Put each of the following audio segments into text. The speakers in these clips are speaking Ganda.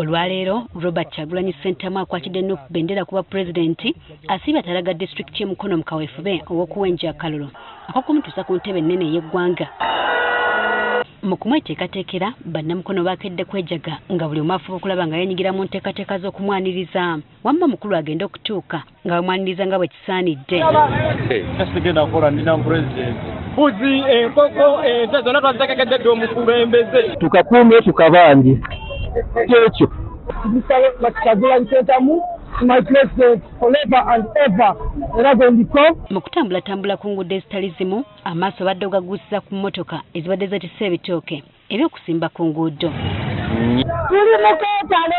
Olwaleero Robert Kyagulanyi Ssentamu akwatidde Nuupu Bendera kuba pulezidenti asiibye atalaga disitulikiti y'e Mukono mu kaweefube ow'okuwenja akalulu ak'okumutuusa ku ntebe ennene ey'eggwanga. Mu kumweteekateekera bannamukono baakedde kwejaga nga buli omu afuba okulaba nga yenyigira mu nteekateeka z'okumwaniriza wamma mukulu agenda okutuuka nga bamwaniriza nga bwe kisaanidde. Sigenda kukola ndina pulezidenti. Mbuzi, enkoko, ente zonna twazitegekedde omukulembeze. Tukakuumye tukabanje. Kyekyo. Kyagulanyi Ssentamu my president forever and ever. Mu kutambulatambula ku nguudo ezitali zimu, amaaso badde ogaguusiza ku mmotoka ezibadde zeetisse ebitooke eby'okusimba ku nguudo. Tuli mu keetalo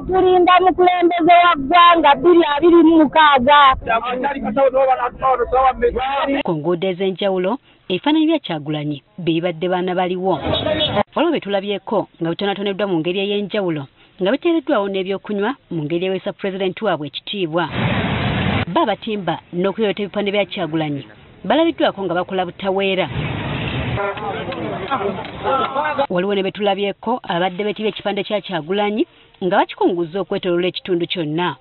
tulinda mukulembeze wa ggwanga 2026. Ku nguudo ez'enjawulo ebifaananyi bya Kyagulanyi bibadde baana baliwo. Waliwo bye tulabyeko nga bitonatoneddwa mu ngeri ey'enjawulo nga biteereddwawo n'ebyokunywa mu ngeri eweesa pulezidenti waabwe ekitiibwa. Bo abatimba n'okuyota ebipande bya Kyagulanyi balabiddwako nga bakola butaweera. Waliwo ne be tulabyeko abadde beetibye ekipande kya Kyagulanyi nga bakikunguza okwetooloola ekitundu kyonna.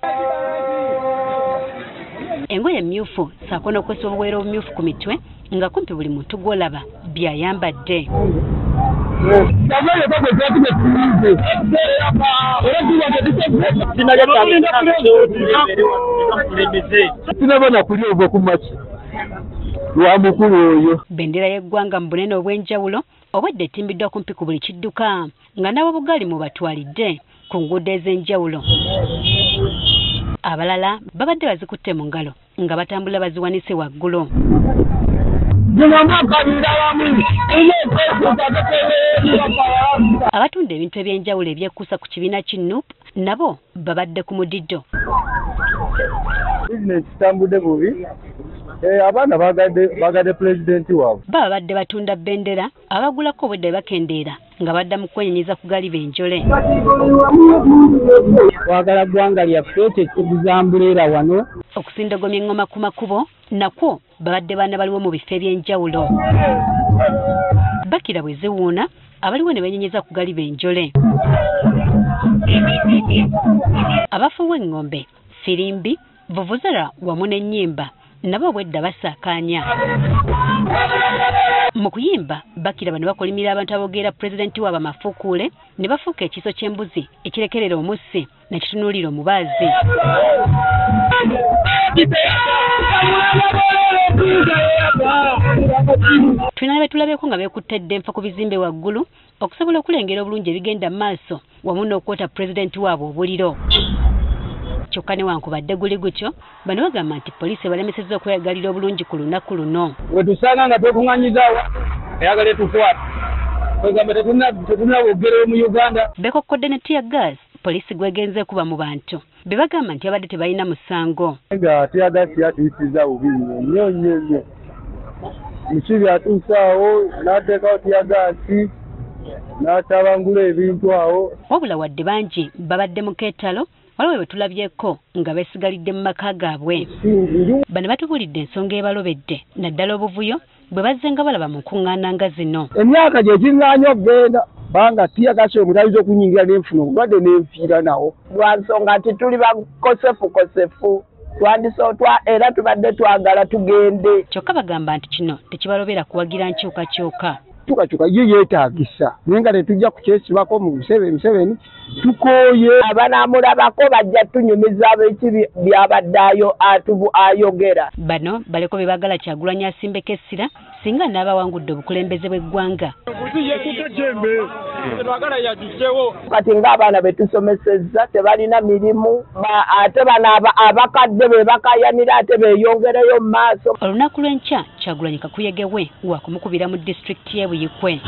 Engoye emmyufu ssaako n'okwesa obuweera obumyufu ku mitwe nga kumpi buli muntu gw'olaba by'ayambadde. Tinabona kuli obwo ku maki lwa mukulu oyo. Bendera y'eggwanga mu bunene obw'enjawulo obwedde etimbiddwa kumpi ku buli kidduka nga n'ababugaali mu batwalidde ku nguudo ez'enjawulo. Abalala babadde bazikutte mu ngalo nga batambula baziwanise waggulu. Abatunda ebintu eby'enjawulo ebyekkusa ku kibiina ki Nuupu nabo babadde ku mudiddo. Bizinesi kitambudde bubi. Abaana bagadde pulezidenti waabwe. Babadde batunda bendera abagulako obwedde bakendeera nga badda mu kwenyenyiza ku galiba enjole. Twagala ggwanga lyaffe tekiguzambuleera wano. Okusindogomya engoma ku makubo nakwo babadde baana baliwo mu bifo eby'enjawulo. Bakira bwe ziwuuna abaliwo ne benyenyeza ku galiba enjole. Abafuuwa eng'ombe, firimbi, vuvuzera wamu n'ennyimba nabo obwedda basaakaanya. Mu kuyimba Bakira bano bakolimira abantu aboogera pulezidenti waabwe amafuukuule ne bafuuka ekiso ky'embuzi ekirekerera omussi ne kitunuulira omubaazi. Tulina be tulabyeko nga beekuttedde enfa ku bizimbe waggulu okusobola okulengera obulungi ebigenda mu maaso wamu n'okwota pulezidenti waabwe obuliro. Kyokka newankubadde guli gutyo bano bagamba nti poliisi balemesezza okweyagalira obulungi ku lunaku luno. Wetusanga nga twekuŋŋanyizaawo eyagala etukwata kwegamba tetulina bwogerero mu Uganda. Bekokkodde ne tear gas poliisi gwegenze kuba mu bantu be bagamba nti abadde tebalina musango. Nga tear gas yatuyisiza bubi nnyo. Mukibi atuusaawo n'ateekawo tear gas n'atabangula ebintu awo. Wabula wadde bangi babadde mu keetalo waliwo bwe tulabyeko nga beesigalidde mu maka gaabwe. Bano batubuulidde ensonga ebalobedde naddala obuvuyo bwe bazze nga balaba mu nkuŋŋaana nga zino. Emyaka gye giŋŋaanya okugenda banga tiyagase omutayiza okunyingira n'enfuna obulwadde n'enfiira nawo. Lwa nsonga nti tuli bakosefu era tubadde twagala tugende. Kyokka bagamba nti kino tekibalobera kuwagira nkyukakyuka. Tukakyuka ye yeetaagisa naye nga tetujja kukyesibako mu Museveni tukooye. Abanaamulabako bajja tunyumiza ab'eki byabadde ayogera. Bano baleko bye baagala Kyagulanyi asimbeko essira singa n'abawangudde obukulembeze bw'eggwanga. Kati ng'abaana be tusomesezza tebalina mirimu ate bano abakadde be bakayanira ate beeyongereyo mu maaso. Olunaku lw'enkya Kyagulanyi kakuyegewe wa kumukubira mu disitulikiti y'e Buyikwe.